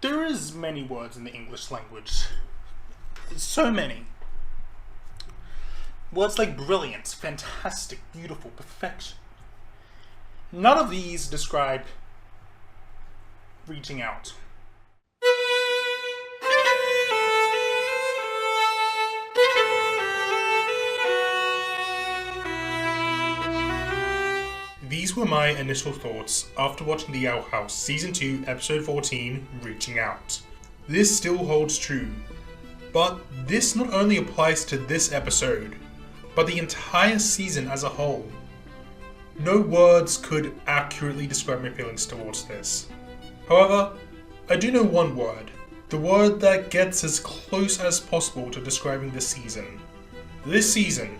There is many words in the English language. So many. Words like brilliant, fantastic, beautiful, perfection. None of these describe reaching out. These were my initial thoughts after watching The Owl House Season 2, Episode 14, Reaching Out. This still holds true, but this not only applies to this episode, but the entire season as a whole. No words could accurately describe my feelings towards this. However, I do know one word, the word that gets as close as possible to describing this season. This season,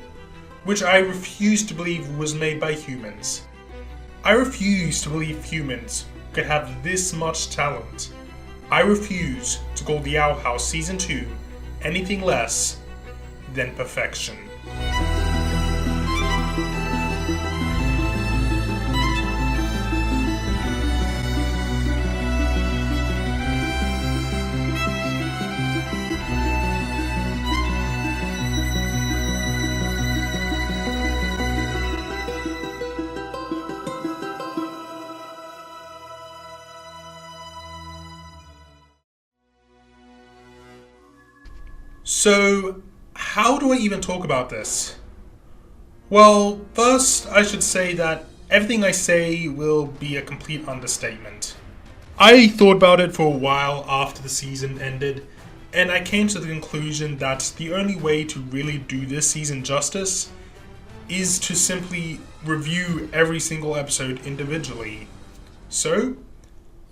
which I refuse to believe was made by humans. I refuse to believe humans could have this much talent. I refuse to call The Owl House Season 2 anything less than perfection. So, how do I even talk about this? Well, first I should say that everything I say will be a complete understatement. I thought about it for a while after the season ended, and I came to the conclusion that the only way to really do this season justice is to simply review every single episode individually. So,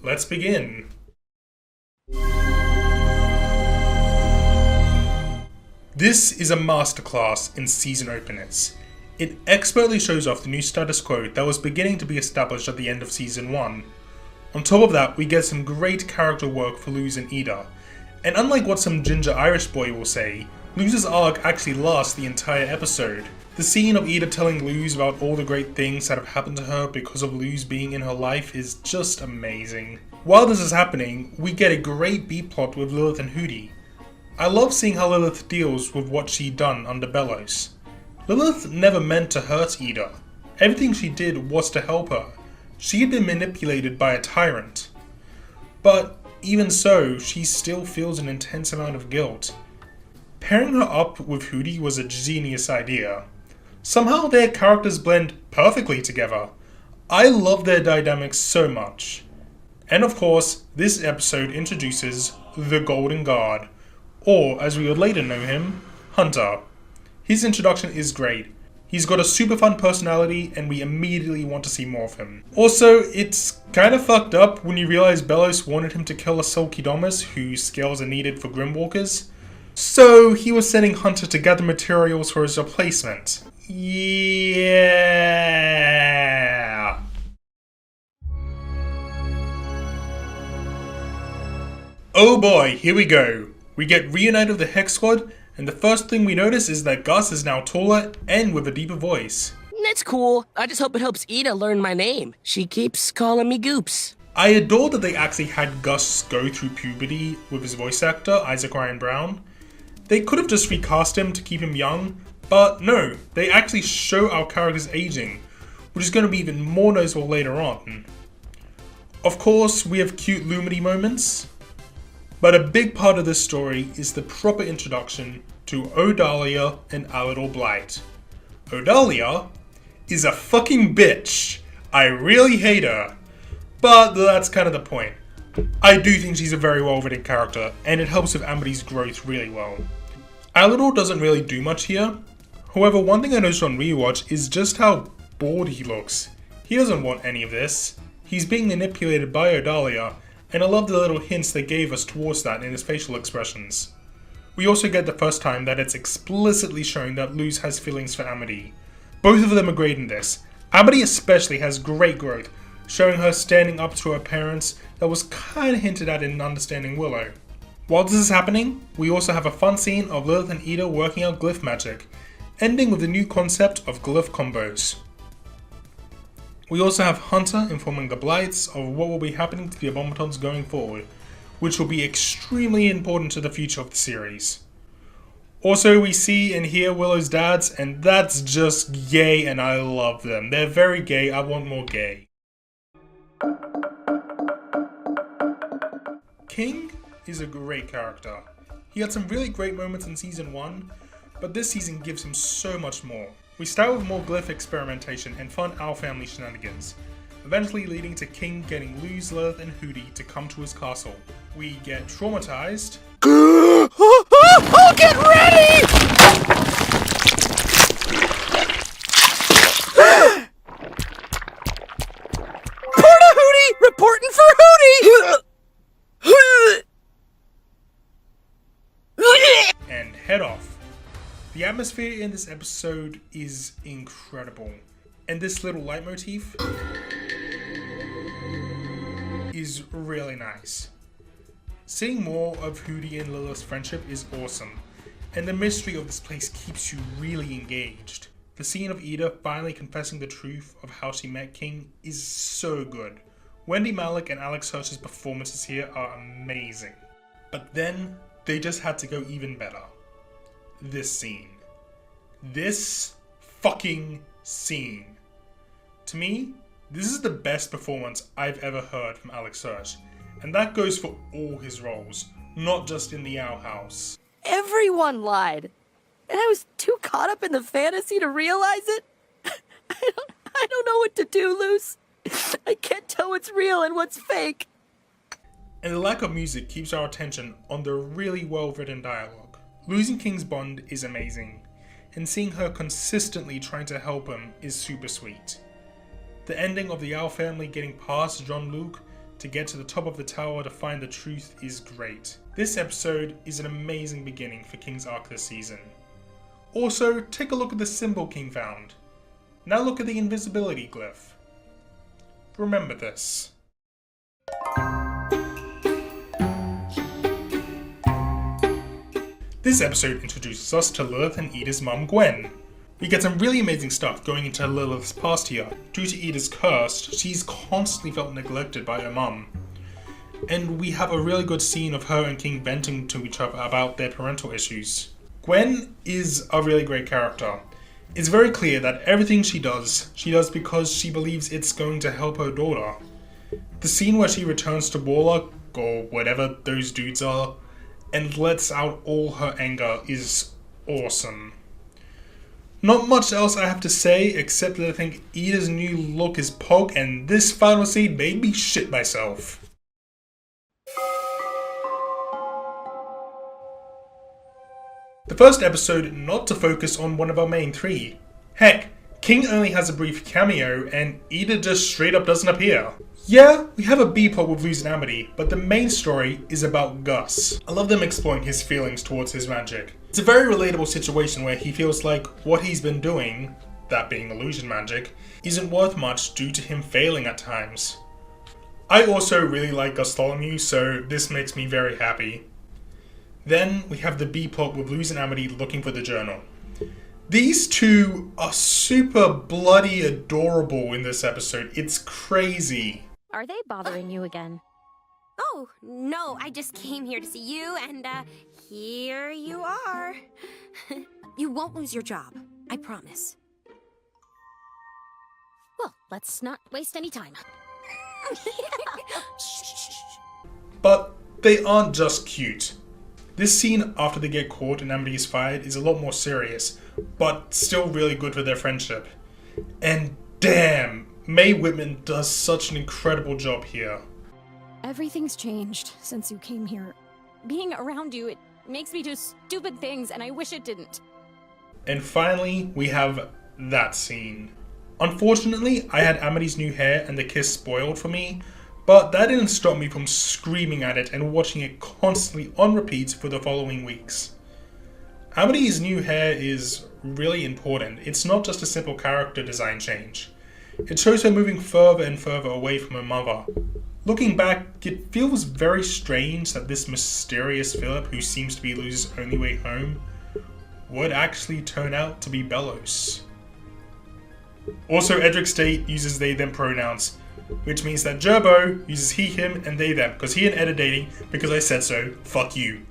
let's begin. This is a masterclass in season openers. It expertly shows off the new status quo that was beginning to be established at the end of season 1. On top of that, we get some great character work for Luz and Ida. And unlike what some ginger Irish boy will say, Luz's arc actually lasts the entire episode. The scene of Ida telling Luz about all the great things that have happened to her because of Luz being in her life is just amazing. While this is happening, we get a great B-plot with Lilith and Hooty. I love seeing how Lilith deals with what she'd done under Bellows. Lilith never meant to hurt Ida. Everything she did was to help her. She had been manipulated by a tyrant. But even so, she still feels an intense amount of guilt. Pairing her up with Hooty was a genius idea. Somehow their characters blend perfectly together. I love their dynamics so much. And of course, this episode introduces the Golden Guard, or as we would later know him, Hunter. His introduction is great. He's got a super fun personality and we immediately want to see more of him. Also, it's kinda fucked up when you realize Bellows wanted him to kill a Sulkydomus whose scales are needed for Grimwalkers. So he was sending Hunter to gather materials for his replacement. Yeah. Oh boy, here we go. We get reunited with the Hex Squad, and the first thing we notice is that Gus is now taller and with a deeper voice. That's cool. I just hope it helps Ida learn my name. She keeps calling me Goops. I adore that they actually had Gus go through puberty with his voice actor, Isaac Ryan Brown. They could have just recast him to keep him young, but no, they actually show our characters aging, which is going to be even more noticeable later on. Of course, we have cute Lumity moments. But a big part of this story is the proper introduction to Odalia and Alador Blight. Odalia is a fucking bitch. I really hate her. But that's kind of the point. I do think she's a very well written character, and it helps with Amity's growth really well. Alador doesn't really do much here. However, one thing I noticed on rewatch is just how bored he looks. He doesn't want any of this. He's being manipulated by Odalia, and I love the little hints they gave us towards that in his facial expressions. We also get the first time that it's explicitly shown that Luz has feelings for Amity. Both of them are great in this. Amity especially has great growth, showing her standing up to her parents that was kinda hinted at in Understanding Willow. While this is happening, we also have a fun scene of Lilith and Ida working out glyph magic, ending with the new concept of glyph combos. We also have Hunter informing the Blights of what will be happening to the Abominatons going forward, which will be extremely important to the future of the series. Also, we see and hear Willow's dads, and that's just gay, and I love them. They're very gay, I want more gay. King is a great character. He had some really great moments in Season 1, but this season gives him so much more. We start with more glyph experimentation and fun Owl Family shenanigans, eventually leading to King getting Luz, Lilith, and Hooty to come to his castle. We get traumatized. Oh, get ready! Porta Hooty! Reporting for Hooty! And head off. The atmosphere in this episode is incredible, and this little leitmotif is really nice. Seeing more of Hooty and Lilith's friendship is awesome, and the mystery of this place keeps you really engaged. The scene of Ida finally confessing the truth of how she met King is so good. Wendy Malick and Alex Hirsch's performances here are amazing. But then, they just had to go even better. This scene. This fucking scene. To me, this is the best performance I've ever heard from Alex Hirsch. And that goes for all his roles, not just in the Owl House. Everyone lied. And I was too caught up in the fantasy to realize it. I don't know what to do, Luz. I can't tell what's real and what's fake. And the lack of music keeps our attention on the really well-written dialogue. Losing King's bond is amazing, and seeing her consistently trying to help him is super sweet. The ending of the Owl family getting past Jean-Luc to get to the top of the tower to find the truth is great. This episode is an amazing beginning for King's arc this season. Also, take a look at the symbol King found. Now look at the invisibility glyph. Remember this. This episode introduces us to Lilith and Ida's mum Gwen. We get some really amazing stuff going into Lilith's past here. Due to Ida's curse, she's constantly felt neglected by her mum. And we have a really good scene of her and King venting to each other about their parental issues. Gwen is a really great character. It's very clear that everything she does because she believes it's going to help her daughter. The scene where she returns to Warlock, or whatever those dudes are, and lets out all her anger is awesome. Not much else I have to say, except that I think Ida's new look is pog, and this final scene made me shit myself. The first episode not to focus on one of our main three. Heck, King only has a brief cameo, and Ida just straight up doesn't appear. Yeah, we have a B-plot with Luz and Amity, but the main story is about Gus. I love them exploring his feelings towards his magic. It's a very relatable situation where he feels like what he's been doing, that being illusion magic, isn't worth much due to him failing at times. I also really like Bartholomew, so this makes me very happy. Then we have the B-plot with Luz and Amity looking for the journal. These two are super bloody adorable in this episode. It's crazy. Are they bothering you again? Oh, no, I just came here to see you, and, here you are. You won't lose your job, I promise. Well, let's not waste any time. But they aren't just cute. This scene after they get caught and Amity is fired is a lot more serious, but still really good for their friendship. And damn, Mae Whitman does such an incredible job here. Everything's changed since you came here. Being around you, it makes me do stupid things, and I wish it didn't. And finally, we have that scene. Unfortunately, I had Amity's new hair and the kiss spoiled for me, but that didn't stop me from screaming at it and watching it constantly on repeat for the following weeks. Amity's new hair is really important. It's not just a simple character design change. It shows her moving further and further away from her mother. Looking back, it feels very strange that this mysterious Philip, who seems to be Luz's only way home, would actually turn out to be Bellows. Also, Edric State uses they them pronouns, which means that Gerbo uses he, him, and they, them, because he and Ed are dating, because I said so, fuck you.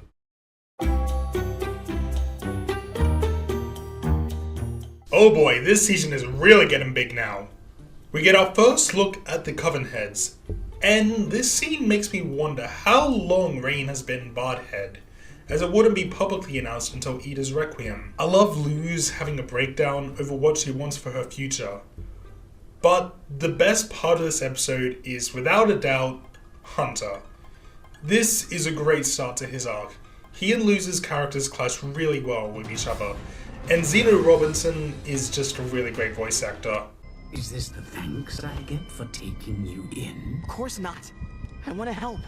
Oh boy, this season is really getting big now. We get our first look at the Coven heads, and this scene makes me wonder how long Rain has been Bardhead, as it wouldn't be publicly announced until Ida's Requiem. I love Luz having a breakdown over what she wants for her future. But the best part of this episode is, without a doubt, Hunter. This is a great start to his arc. He and Luz's characters clash really well with each other, and Zeno Robinson is just a really great voice actor. Is this the thanks I get for taking you in? Of course not. I want to help.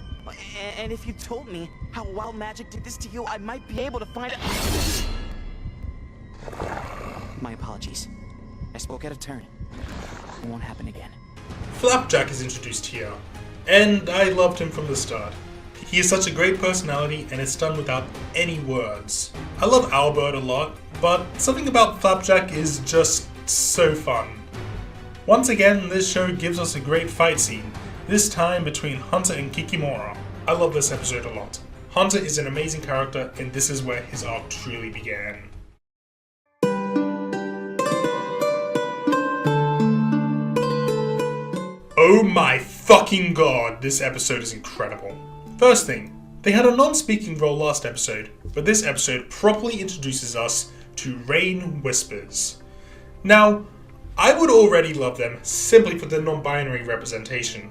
And if you told me how wild magic did this to you, I might be able to find it. My apologies. I spoke out of turn. It won't happen again. Flapjack is introduced here, and I loved him from the start. He is such a great personality, and it's done without any words. I love Albert a lot, but something about Flapjack is just so fun. Once again, this show gives us a great fight scene, this time between Hunter and Kikimora. I love this episode a lot. Hunter is an amazing character, and this is where his arc truly began. Oh my fucking god, this episode is incredible. First thing, they had a non-speaking role last episode, but this episode properly introduces us to Rain Whispers. Now, I would already love them simply for the non-binary representation,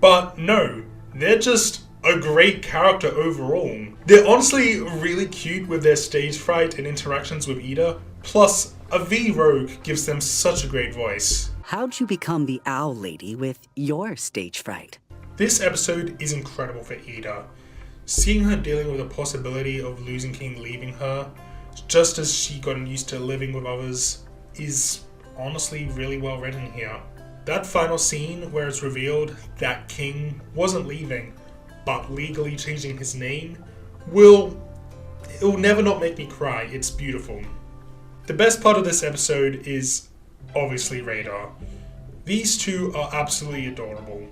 but no, they're just a great character overall. They're honestly really cute with their stage fright and interactions with Ida, plus a V-Rogue gives them such a great voice. How'd you become the owl lady with your stage fright? This episode is incredible for Ida. Seeing her dealing with the possibility of losing King leaving her, just as she gotten used to living with others, is honestly really well written here. That final scene where it's revealed that King wasn't leaving, but legally changing his name, it'll never not make me cry. It's beautiful. The best part of this episode is obviously Radar. These two are absolutely adorable.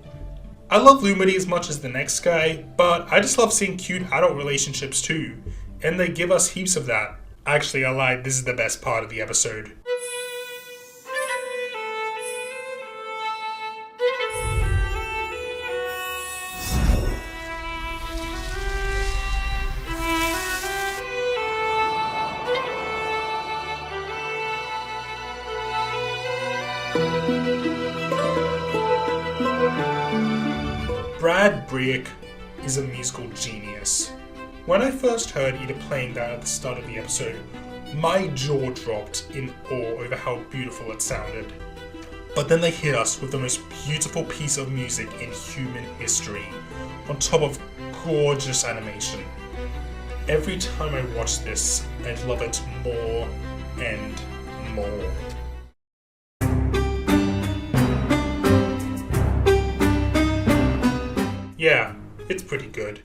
I love Lumity as much as the next guy, but I just love seeing cute adult relationships too, and they give us heaps of that. Actually, I lied, this is the best part of the episode. Brad Brick is a musical genius. When I first heard Ida playing that at the start of the episode, my jaw dropped in awe over how beautiful it sounded. But then they hit us with the most beautiful piece of music in human history, on top of gorgeous animation. Every time I watch this, I love it more and more. Yeah, it's pretty good.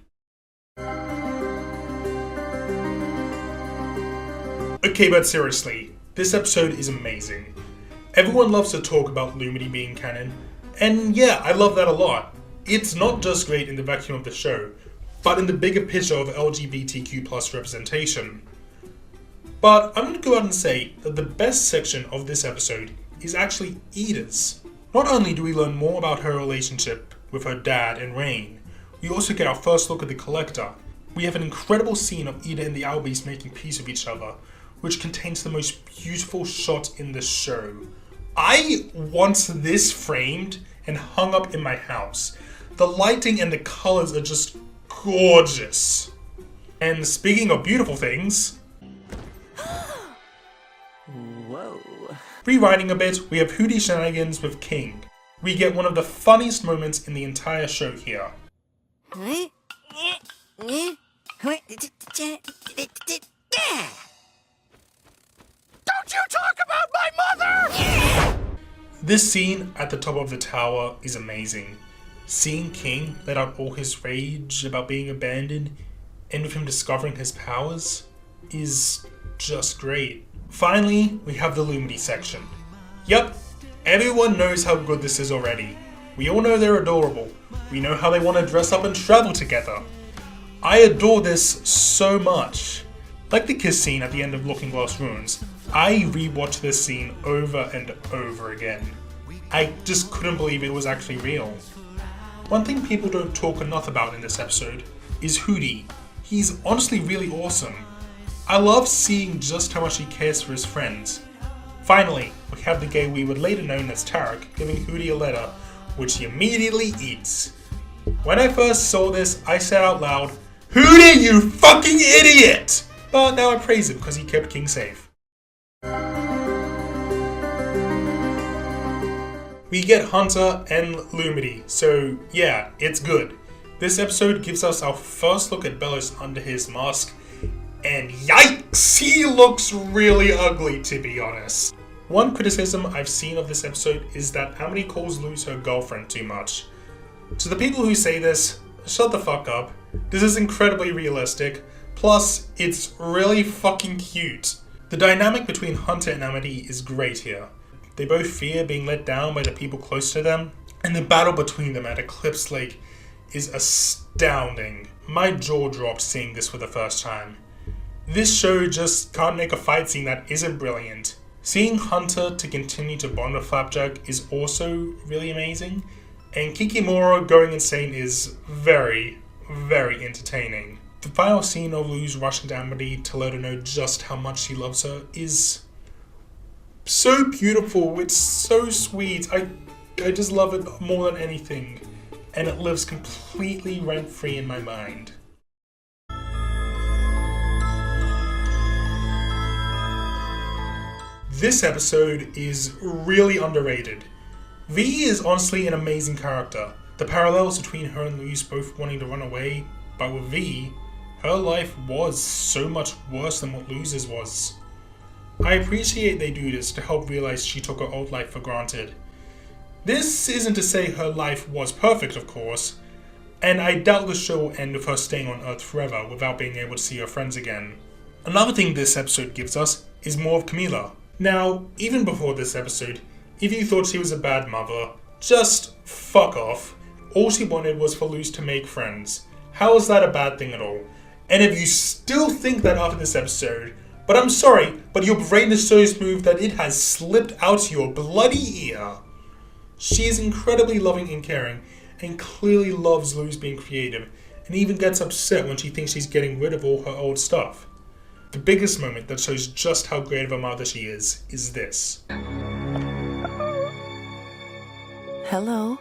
Okay, but seriously, this episode is amazing. Everyone loves to talk about Lumity being canon, and yeah, I love that a lot. It's not just great in the vacuum of the show, but in the bigger picture of LGBTQ+ representation. But I'm gonna go out and say that the best section of this episode is actually Ida's. Not only do we learn more about her relationship with her dad and Rain, we also get our first look at the Collector. We have an incredible scene of Ida and the Owl Beast making peace with each other, which contains the most beautiful shot in the show. I want this framed and hung up in my house. The lighting and the colors are just gorgeous. And speaking of beautiful things, Whoa. rewriting a bit, we have Hooty shenanigans with King. We get one of the funniest moments in the entire show here. Don't you talk about my mother! This scene at the top of the tower is amazing. Seeing King let out all his rage about being abandoned and with him discovering his powers is just great. Finally, we have the Lumity section. Yep, everyone knows how good this is already. We all know they're adorable. We know how they want to dress up and travel together. I adore this so much. Like the kiss scene at the end of Lookingglass Ruins, I rewatched this scene over and over again. I just couldn't believe it was actually real. One thing people don't talk enough about in this episode is Hooty. He's honestly really awesome. I love seeing just how much he cares for his friends. Finally, we have the gay we would later known as Tarek giving Hooty a letter, which he immediately eats. When I first saw this, I said out loud, "Hooty, you fucking idiot!" But now I praise him because he kept King safe. We get Hunter and Lumity, so yeah, it's good. This episode gives us our first look at Belos under his mask, and yikes, he looks really ugly to be honest. One criticism I've seen of this episode is that Amity calls Luz her girlfriend too much. To the people who say this, shut the fuck up. This is incredibly realistic, plus it's really fucking cute. The dynamic between Hunter and Amity is great here. They both fear being let down by the people close to them, and the battle between them at Eclipse Lake is astounding. My jaw dropped seeing this for the first time. This show just can't make a fight scene that isn't brilliant. Seeing Hunter to continue to bond with Flapjack is also really amazing, and Kikimora going insane is very, very entertaining. The final scene of Luz rushing to Amity to let her know just how much she loves her is so beautiful, it's so sweet. I just love it more than anything, and it lives completely rent-free in my mind. This episode is really underrated. V is honestly an amazing character. The parallels between her and Luz both wanting to run away, but with V, her life was so much worse than what Luz's was. I appreciate they do this to help realize she took her old life for granted. This isn't to say her life was perfect, of course, and I doubt the show will end with her staying on Earth forever without being able to see her friends again. Another thing this episode gives us is more of Camila. Now, even before this episode, if you thought she was a bad mother, just fuck off. All she wanted was for Luz to make friends. How is that a bad thing at all? And if you still think that after this episode, but I'm sorry, but your brain is so smooth that it has slipped out your bloody ear. She is incredibly loving and caring, and clearly loves Luz being creative, and even gets upset when she thinks she's getting rid of all her old stuff. The biggest moment that shows just how great of a mother she is this. Hello.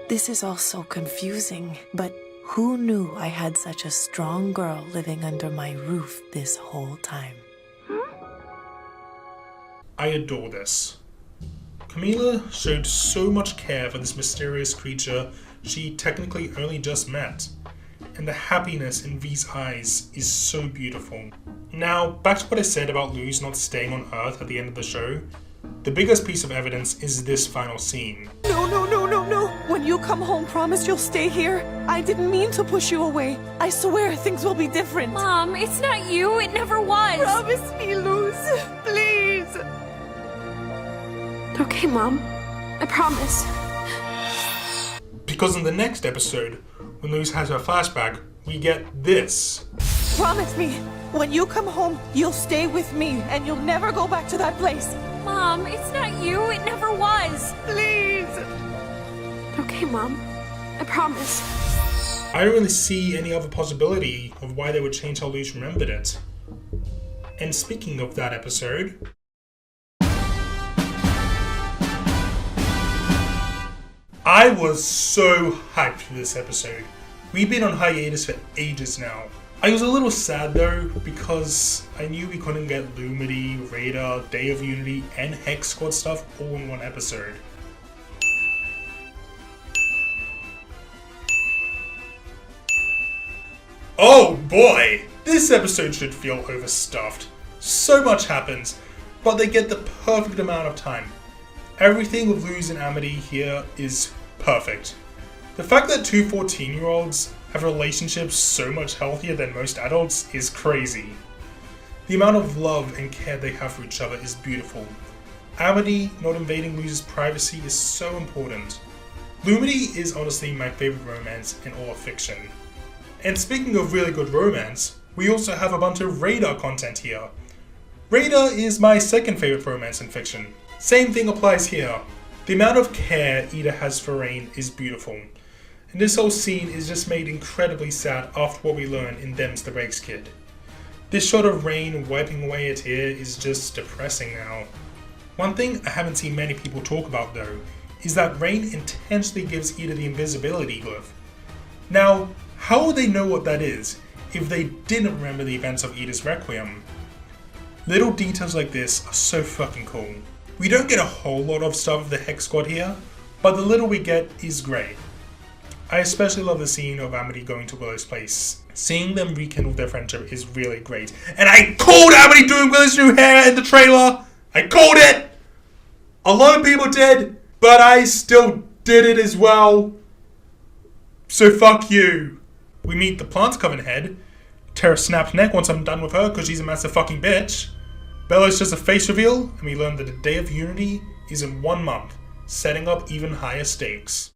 This is all so confusing, but who knew I had such a strong girl living under my roof this whole time? I adore this. Camila showed so much care for this mysterious creature she technically only just met, and the happiness in V's eyes is so beautiful. Now, back to what I said about Luz not staying on Earth at the end of the show. The biggest piece of evidence is this final scene. No. When you come home, promise you'll stay here. I didn't mean to push you away. I swear things will be different. Mom, it's not you. It never was. Promise me, Luz. Please. Okay, Mom. I promise. Because in the next episode, when Luz has her flashback, we get this. Promise me, when you come home, you'll stay with me and you'll never go back to that place. Mom, it's not you. It never was. Please. Okay, Mom. I promise. I don't really see any other possibility of why they would change how Luz remembered it. And speaking of that episode, I was so hyped for this episode. We've been on hiatus for ages now. I was a little sad though, because I knew we couldn't get Lumity, Raider, Day of Unity, and Hex Squad stuff all in one episode. Oh boy! This episode should feel overstuffed. So much happens, but they get the perfect amount of time. Everything with Luz and Amity here is perfect. The fact that two 14-year-olds have relationships so much healthier than most adults is crazy. The amount of love and care they have for each other is beautiful. Amity not invading Luz's privacy is so important. Lumity is honestly my favourite romance in all of fiction. And speaking of really good romance, we also have a bunch of Radar content here. Radar is my second favourite romance in fiction. Same thing applies here. The amount of care Ida has for Rain is beautiful. And this whole scene is just made incredibly sad after what we learn in Them's the Breaks Kid. This shot of Rain wiping away a tear is just depressing now. One thing I haven't seen many people talk about though, is that Rain intentionally gives Ida the invisibility glove. Now, how would they know what that is if they didn't remember the events of Ida's Requiem? Little details like this are so fucking cool. We don't get a whole lot of stuff of the Hex Squad here, but the little we get is great. I especially love the scene of Amity going to Willow's place. Seeing them rekindle their friendship is really great. And I called Amity doing Willow's new hair in the trailer! I called it! A lot of people did, but I still did it as well. So fuck you. We meet the Plants Coven head. Terra snaps neck once I'm done with her because she's a massive fucking bitch. Bella's just a face reveal, and we learn that the Day of Unity is in 1 month, setting up even higher stakes.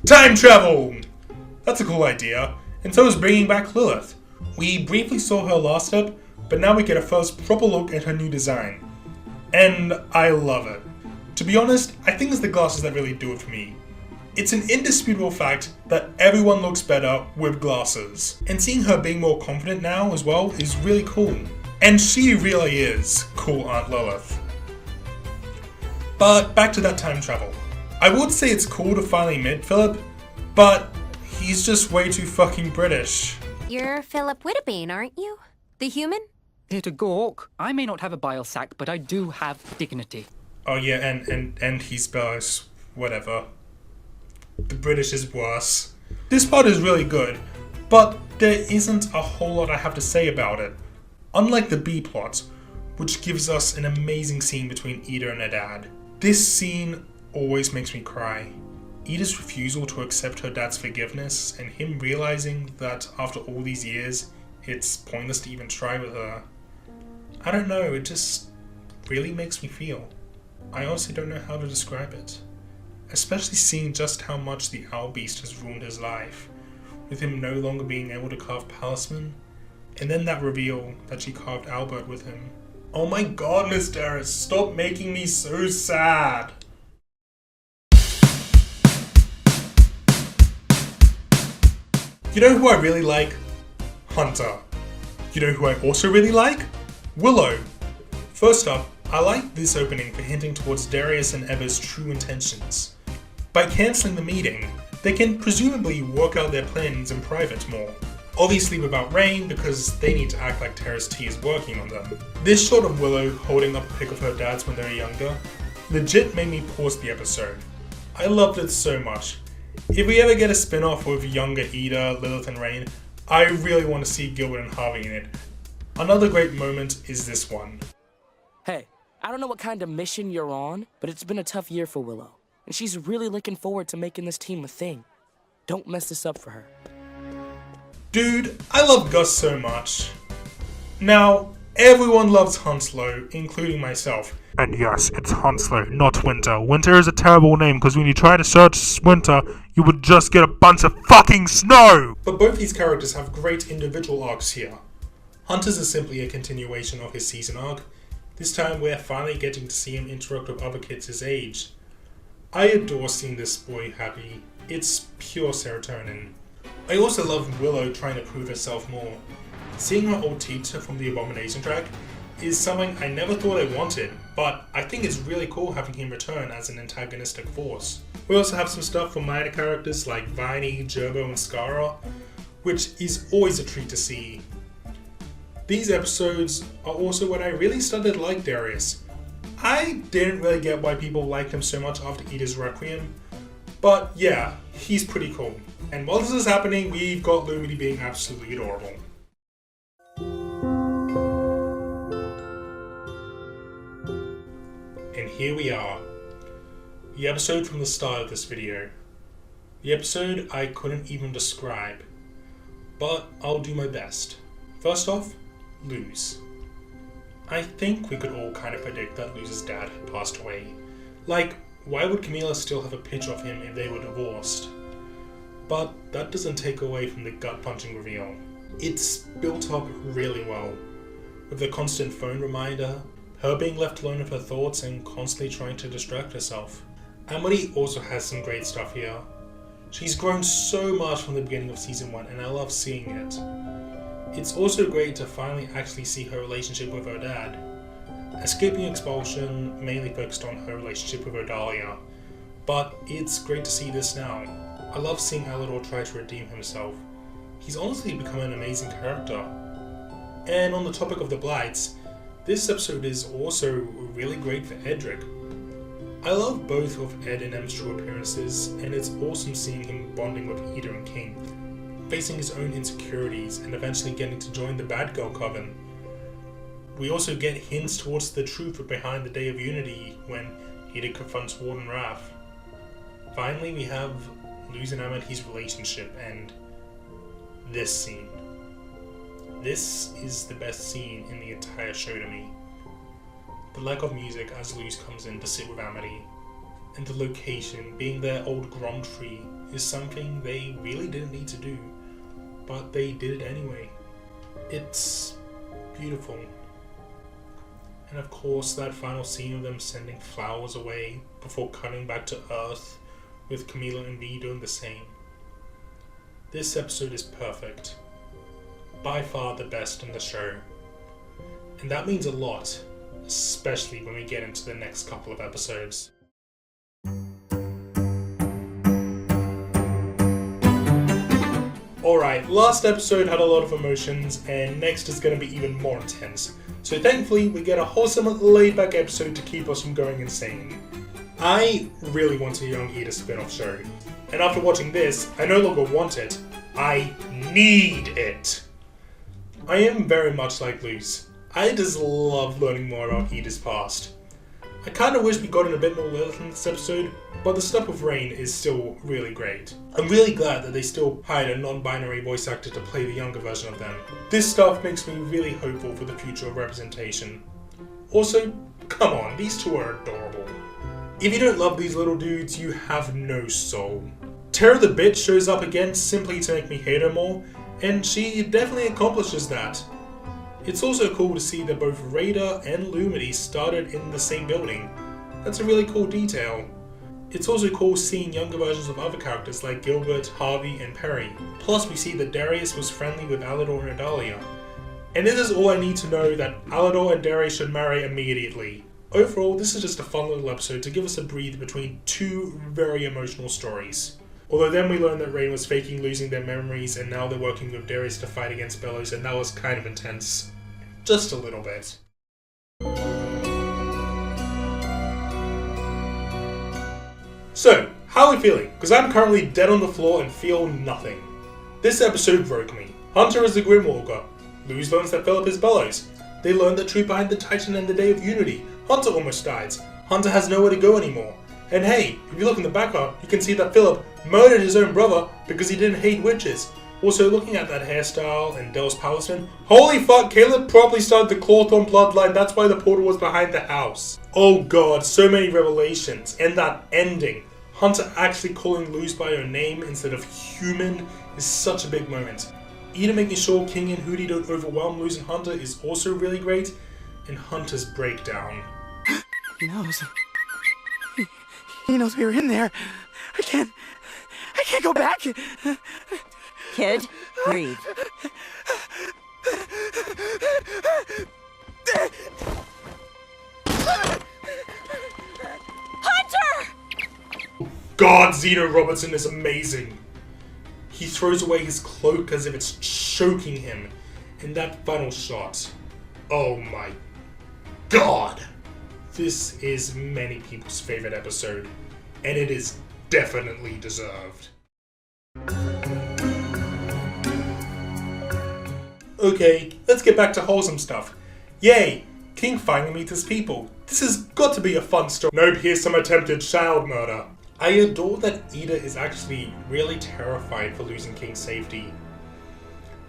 Time travel! That's a cool idea, and so is bringing back Lilith. We briefly saw her last up, but now we get a first proper look at her new design. And I love it. To be honest, I think it's the glasses that really do it for me. It's an indisputable fact that everyone looks better with glasses. And seeing her being more confident now as well is really cool. And she really is cool Aunt Lilith. But back to that time travel. I would say it's cool to finally meet Philip, but he's just way too fucking British. You're Philip Whittabane, aren't you? The human? Here to gawk. I may not have a bile sac, but I do have dignity. Oh yeah, and he's Belgian, whatever. The British is worse. This part is really good, but there isn't a whole lot I have to say about it. Unlike the B plot, which gives us an amazing scene between Ida and her dad. This scene always makes me cry. Ida's refusal to accept her dad's forgiveness and him realizing that after all these years, it's pointless to even try with her. I don't know, it just really makes me feel. I honestly don't know how to describe it. Especially seeing just how much the Owl Beast has ruined his life, with him no longer being able to carve Palismen, and then that reveal that she carved Albert with him. Oh my god, Miss Darris, stop making me so sad! You know who I really like? Hunter. You know who I also really like? Willow. First up, I like this opening for hinting towards Darius and Eva's true intentions. By cancelling the meeting, they can presumably work out their plans in private more. Obviously without Rain, because they need to act like Terrace T is working on them. This shot of Willow holding up a pic of her dad's when they were younger legit made me pause the episode. I loved it so much. If we ever get a spin-off with younger Ida, Lilith and Rain, I really want to see Gilbert and Harvey in it. Another great moment is this one. Hey, I don't know what kind of mission you're on, but it's been a tough year for Willow. And she's really looking forward to making this team a thing. Don't mess this up for her. Dude, I love Gus so much. Now, everyone loves Hounslow, including myself. And yes, it's Hounslow, not Winter. Winter is a terrible name because when you try to search Winter, you would just get a bunch of fucking snow! But both these characters have great individual arcs here. Hunter's is simply a continuation of his season arc. This time we're finally getting to see him interact with other kids his age. I adore seeing this boy happy. It's pure serotonin. I also love Willow trying to prove herself more. Seeing her old teacher from the Abomination track is something I never thought I wanted, but I think it's really cool having him return as an antagonistic force. We also have some stuff from minor characters like Viney, Gerbo and Skara, which is always a treat to see. These episodes are also when I really started to like Darius. I didn't really get why people liked him so much after Ida's Requiem, but yeah, he's pretty cool. And while this is happening, we've got Lumity being absolutely adorable. And here we are. The episode from the start of this video. The episode I couldn't even describe. But I'll do my best. First off, lose. I think we could all kind of predict that Luz's dad had passed away. Like, why would Camila still have a picture of him if they were divorced? But that doesn't take away from the gut-punching reveal. It's built up really well, with the constant phone reminder, her being left alone with her thoughts and constantly trying to distract herself. Amelie also has some great stuff here. She's grown so much from the beginning of season 1 and I love seeing it. It's also great to finally actually see her relationship with her dad. Escaping Expulsion mainly focused on her relationship with Odalia, but it's great to see this now. I love seeing Alador try to redeem himself. He's honestly become an amazing character. And on the topic of the Blights, this episode is also really great for Edric. I love both of Ed and M's true appearances, and it's awesome seeing him bonding with Eda and King, facing his own insecurities and eventually getting to join the bad girl Coven. We also get hints towards the truth behind the Day of Unity when Eda confronts Warden Wrath. Finally, we have Luz and Amelie's relationship and this scene. This is the best scene in the entire show to me. The lack of music as Luz comes in to sit with Amelie, and the location being their old Grom tree is something they really didn't need to do, but they did it anyway. It's beautiful. And of course that final scene of them sending flowers away before coming back to Earth with Camila and V doing the same. This episode is perfect. By far the best in the show. And that means a lot, especially when we get into the next couple of episodes. Alright, last episode had a lot of emotions, and next is going to be even more intense. So thankfully, we get a wholesome, laid-back episode to keep us from going insane. I really want a Young Eda spin-off show, and after watching this, I no longer want it, I need it! I am very much like Luz. I just love learning more about Eda's past. I kinda wish we got in a bit more Lilith in this episode, but the stuff with Rain is still really great. I'm really glad that they still hired a non-binary voice actor to play the younger version of them. This stuff makes me really hopeful for the future of representation. Also, come on, these two are adorable. If you don't love these little dudes, you have no soul. Terra the Bitch shows up again simply to make me hate her more, and she definitely accomplishes that. It's also cool to see that both Raider and Lumity started in the same building. That's a really cool detail. It's also cool seeing younger versions of other characters like Gilbert, Harvey, and Perry. Plus we see that Darius was friendly with Alador and Odalia. And this is all I need to know that Alador and Darius should marry immediately. Overall, this is just a fun little episode to give us a breathe between two very emotional stories. Although then we learned that Rain was faking losing their memories and now they're working with Darius to fight against Bellows, and that was kind of intense. Just a little bit. So, how are we feeling? Because I'm currently dead on the floor and feel nothing. This episode broke me. Hunter is the Grimwalker. Luz learns that Philip is Bellows. They learn the truth behind the Titan and the Day of Unity. Hunter almost dies. Hunter has nowhere to go anymore. And hey, if you look in the background, you can see that Philip murdered his own brother because he didn't hate witches. Also, looking at that hairstyle and Dell's Palismen, holy fuck, Caleb probably started the Clawthorn bloodline, that's why the portal was behind the house. Oh god, so many revelations, and that ending. Hunter actually calling Luz by her name instead of human is such a big moment. Eda making sure King and Hooty don't overwhelm Luz and Hunter is also really great, and Hunter's breakdown. He knows. He knows we were in there. I can't go back. Kid, breathe. Hunter! God, Zeno Robertson is amazing. He throws away his cloak as if it's choking him. In that final shot, oh my god. This is many people's favorite episode, and it is definitely deserved. Okay, let's get back to wholesome stuff. Yay! King finally meets his people. This has got to be a fun story. Nope, here's some attempted child murder. I adore that Eda is actually really terrified for losing King's safety.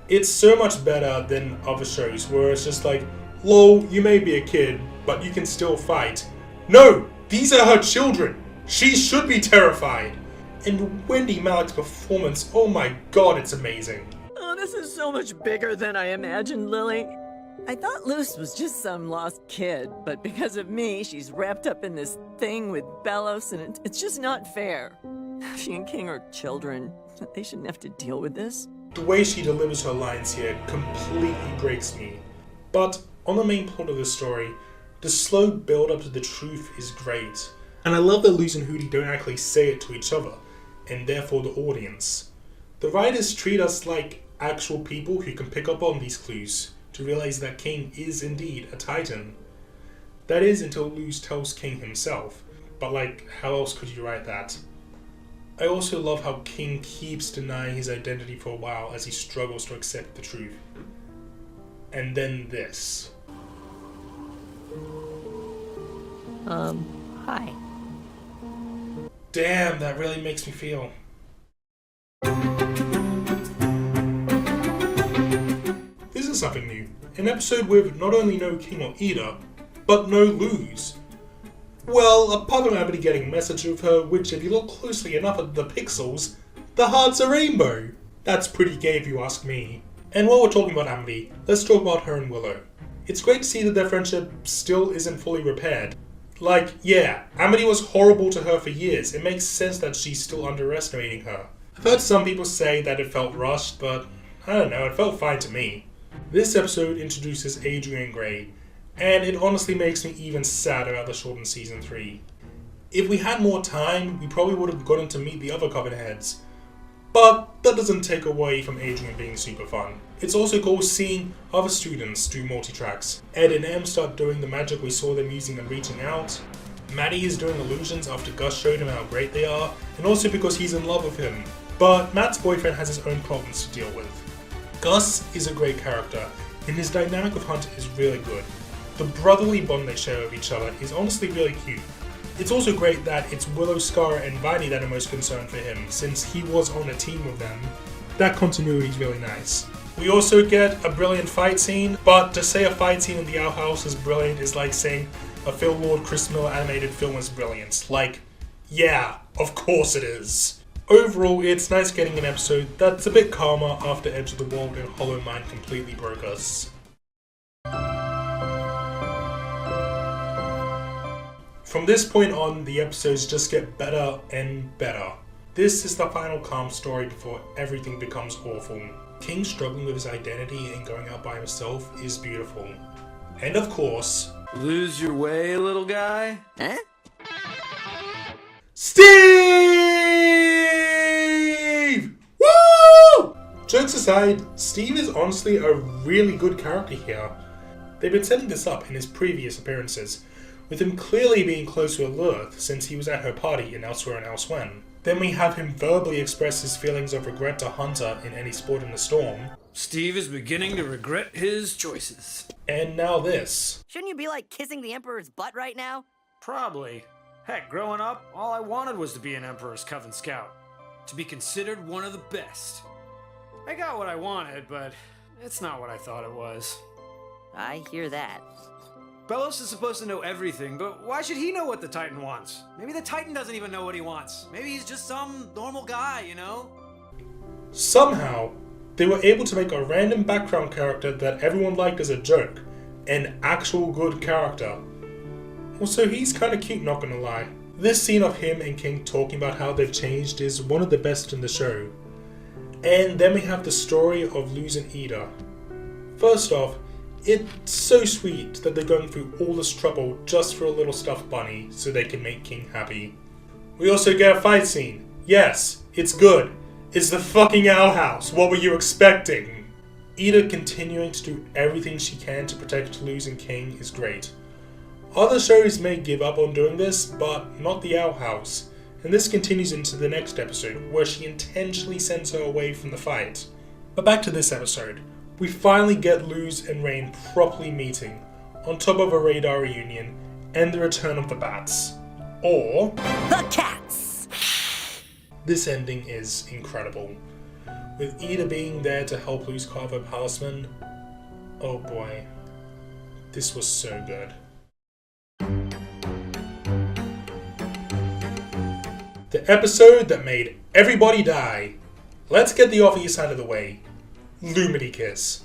It's so much better than other shows where it's just like, Lol, you may be a kid, but you can still fight. No! These are her children! She should be terrified! And Wendy Malick's performance, oh my god, it's amazing. Oh, this is so much bigger than I imagined, Lily. I thought Luce was just some lost kid, but because of me, she's wrapped up in this thing with Belos, and it's just not fair. She and King are children. They shouldn't have to deal with this. The way she delivers her lines here completely breaks me. But on the main plot of the story, the slow build-up to the truth is great. And I love that Luce and Hooty don't actually say it to each other, and therefore the audience. The writers treat us like actual people who can pick up on these clues to realize that King is indeed a Titan. That is until Luce tells King himself, but like, how else could you write that? I also love how King keeps denying his identity for a while as he struggles to accept the truth. And then this. Hi. Damn, that really makes me feel. This is something new. An episode with not only no King or Ida, but no Luz. Well, apart from Amity getting a message of her, which if you look closely enough at the pixels, the heart's a rainbow. That's pretty gay if you ask me. And while we're talking about Amity, let's talk about her and Willow. It's great to see that their friendship still isn't fully repaired. Like, yeah, Amity was horrible to her for years. It makes sense that she's still underestimating her. I've heard some people say that it felt rushed, but I don't know, it felt fine to me. This episode introduces Adrian Gray, and it honestly makes me even sadder at the shortened season 3. If we had more time, we probably would have gotten to meet the other Coven heads, but that doesn't take away from Adrian being super fun. It's also cool seeing other students do multi-tracks. Ed and Em start doing the magic we saw them using and reaching out. Maddie is doing illusions after Gus showed him how great they are, and also because he's in love with him. But Matt's boyfriend has his own problems to deal with. Gus is a great character, and his dynamic with Hunter is really good. The brotherly bond they share with each other is honestly really cute. It's also great that it's Willow, Scar, and Viney that are most concerned for him, since he was on a team with them. That continuity is really nice. We also get a brilliant fight scene, but to say a fight scene in the Owl House is brilliant is like saying a Phil Lord Chris Miller animated film is brilliant. Like, yeah, of course it is. Overall, it's nice getting an episode that's a bit calmer after Edge of the World and Hollow Mind completely broke us. From this point on, the episodes just get better and better. This is the final calm story before everything becomes awful. King struggling with his identity and going out by himself is beautiful. And of course... Lose your way, little guy? Huh? Steve! Woo! Jokes aside, Steve is honestly a really good character here. They've been setting this up in his previous appearances, with him clearly being close to Lilith since he was at her party in Elsewhere and Elsewhen. Then we have him verbally express his feelings of regret to Hunter in Any Sport in the Storm. Steve is beginning to regret his choices. And now this. Shouldn't you be like kissing the Emperor's butt right now? Probably. Heck, growing up, all I wanted was to be an Emperor's Coven Scout. To be considered one of the best. I got what I wanted, but it's not what I thought it was. I hear that. Belos is supposed to know everything, but why should he know what the Titan wants? Maybe the Titan doesn't even know what he wants. Maybe he's just some normal guy, you know? Somehow, they were able to make a random background character that everyone liked as a joke an actual good character. Also, he's kinda cute, not gonna lie. This scene of him and King talking about how they've changed is one of the best in the show. And then we have the story of Luz and Ida. First off, it's so sweet that they're going through all this trouble just for a little stuffed bunny so they can make King happy. We also get a fight scene. Yes, it's good. It's the fucking Owl House. What were you expecting? Ida continuing to do everything she can to protect Luz and King is great. Other shows may give up on doing this, but not the Owl House. And this continues into the next episode, where she intentionally sends her away from the fight. But back to this episode. We finally get Luz and Rain properly meeting, on top of a radar reunion, and the return of the bats. Or... the cats! This ending is incredible. With Ida being there to help Luz carve her Palismen. Oh boy. This was so good. The episode that made everybody die. Let's get the obvious out of the way. Lumity Kiss.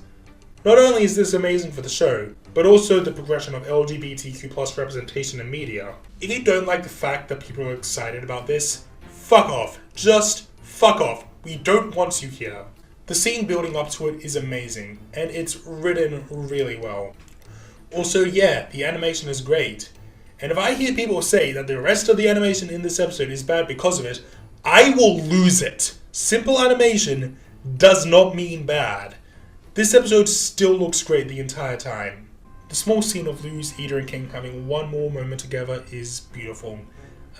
Not only is this amazing for the show, but also the progression of LGBTQ+ representation in media. If you don't like the fact that people are excited about this, fuck off. Just fuck off. We don't want you here. The scene building up to it is amazing, and it's written really well. Also, yeah, the animation is great. And if I hear people say that the rest of the animation in this episode is bad because of it, I will lose it. Simple animation does not mean bad. This episode still looks great the entire time. The small scene of Luz, Ida, and King having one more moment together is beautiful,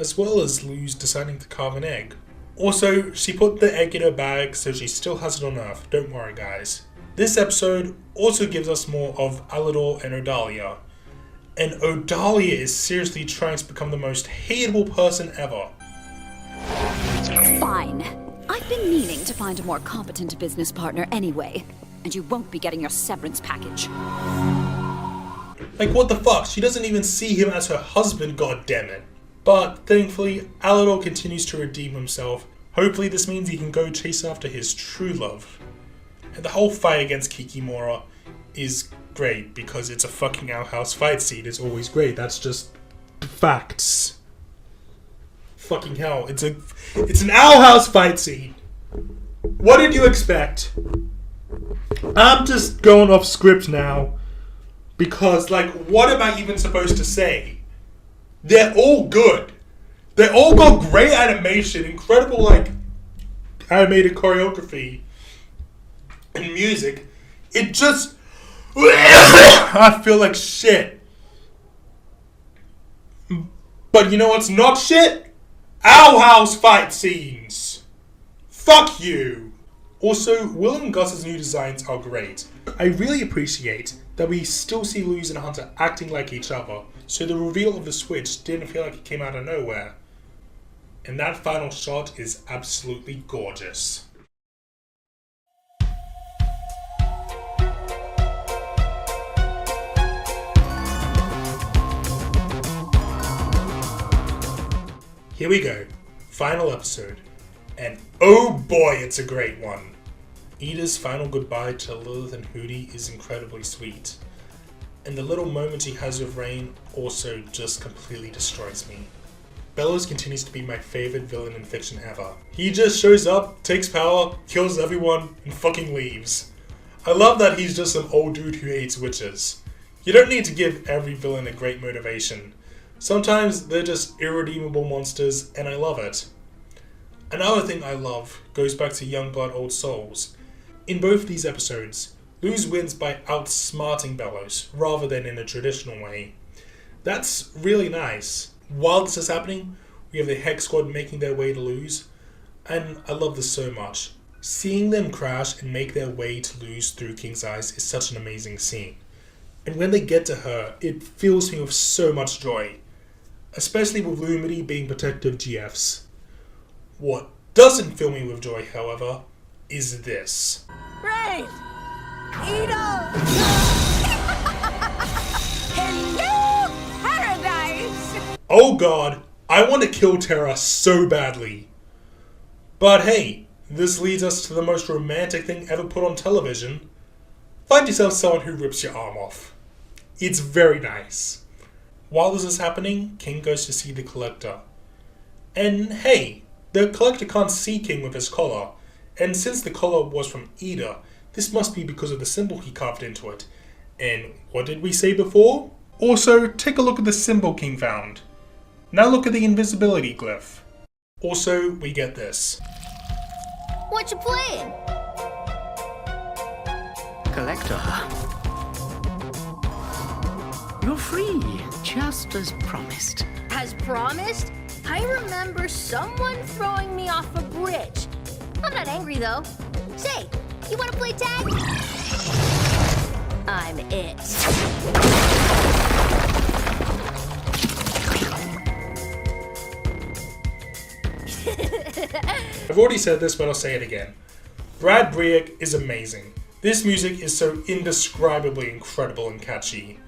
as well as Luz deciding to carve an egg. Also, she put the egg in her bag, so she still has it on Earth, don't worry guys. This episode also gives us more of Alador and Odalia. And Odalia is seriously trying to become the most hateable person ever. Fine. I've been meaning to find a more competent business partner anyway, and you won't be getting your severance package. Like what the fuck, she doesn't even see him as her husband, goddammit. But thankfully, Alador continues to redeem himself. Hopefully this means he can go chase after his true love. And the whole fight against Kikimora is great because it's a fucking outhouse fight scene. It's always great. That's just facts. Fucking hell. It's an outhouse fight scene. What did you expect? I'm just going off script now. Because, like, what am I even supposed to say? They're all good. They all got great animation, incredible, like, animated choreography and music. It just... I feel like shit. But you know what's not shit? Outhouse fight scenes. Fuck you. Also, Will and Gus's new designs are great. I really appreciate that we still see Luz and Hunter acting like each other, so the reveal of the switch didn't feel like it came out of nowhere. And that final shot is absolutely gorgeous. Here we go, final episode, and oh boy, it's a great one. Ida's final goodbye to Lilith and Hooty is incredibly sweet, and the little moment he has with Rain also just completely destroys me. Bellows continues to be my favorite villain in fiction ever. He just shows up, takes power, kills everyone, and fucking leaves. I love that he's just some old dude who hates witches. You don't need to give every villain a great motivation. Sometimes they're just irredeemable monsters, and I love it. Another thing I love goes back to Youngblood Old Souls. In both these episodes, Luz wins by outsmarting Bellows, rather than in a traditional way. That's really nice. While this is happening, we have the Hex Squad making their way to Luz, and I love this so much. Seeing them crash and make their way to Luz through King's eyes is such an amazing scene. And when they get to her, it fills me with so much joy. Especially with Lumity being protective GFs. What doesn't fill me with joy, however, is this. Rain! Ida! Hello, paradise! Oh god, I want to kill Terra so badly. But hey, this leads us to the most romantic thing ever put on television. Find yourself someone who rips your arm off. It's very nice. While this is happening, King goes to see the Collector. And hey, the Collector can't see King with his collar, and since the collar was from Ida, this must be because of the symbol he carved into it. And what did we say before? Also, take a look at the symbol King found. Now look at the invisibility glyph. Also, we get this. What you playing? Collector. You're free, just as promised. As promised? I remember someone throwing me off a bridge. I'm not angry though. Say, you wanna play tag? I'm it. I've already said this, but I'll say it again. Brad Briack is amazing. This music is so indescribably incredible and catchy.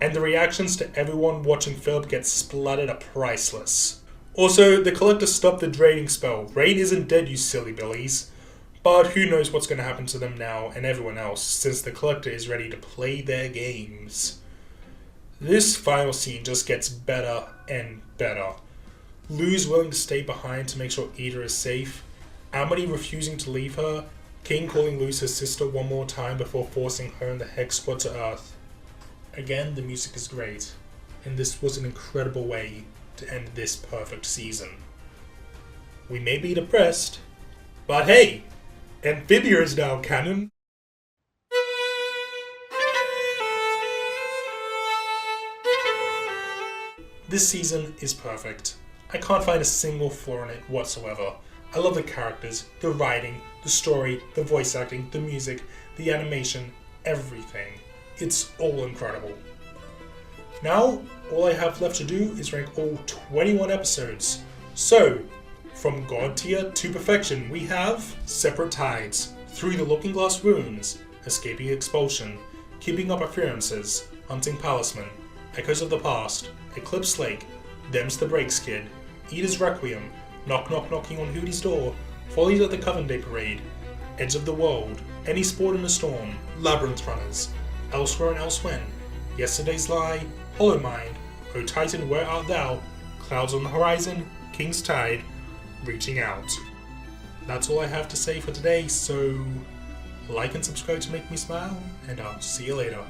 and the reactions to everyone watching Philip get splattered are priceless. Also, the Collector stopped the draining spell. Rain isn't dead, you silly billies. But who knows what's going to happen to them now and everyone else, since the Collector is ready to play their games. This final scene just gets better and better. Lou's willing to stay behind to make sure Ida is safe, Amity refusing to leave her, King calling Luz his sister one more time before forcing her and the Hex Squad to Earth. Again, the music is great, and this was an incredible way to end this perfect season. We may be depressed, but hey, Amphibia is now canon. This season is perfect. I can't find a single flaw in it whatsoever. I love the characters, the writing, the story, the voice acting, the music, the animation, everything. It's all incredible. Now, all I have left to do is rank all 21 episodes. So, from God tier to perfection, we have Separate Tides, Through the Looking Glass Ruins, Escaping Expulsion, Keeping Up Appearances, Hunting Palismen, Echoes of the Past, Eclipse Lake, Them's the Breaks Kid, Ida's Requiem, Knock Knock Knocking on Hooty's Door, Follies at the Coven Day Parade, Edge of the World, Any Sport in a Storm, Labyrinth Runners, Elsewhere and Elsewhen, Yesterday's Lie, Hollow Mind, O Titan Where Art Thou, Clouds on the Horizon, King's Tide, Reaching Out. That's all I have to say for today, so like and subscribe to make me smile, and I'll see you later.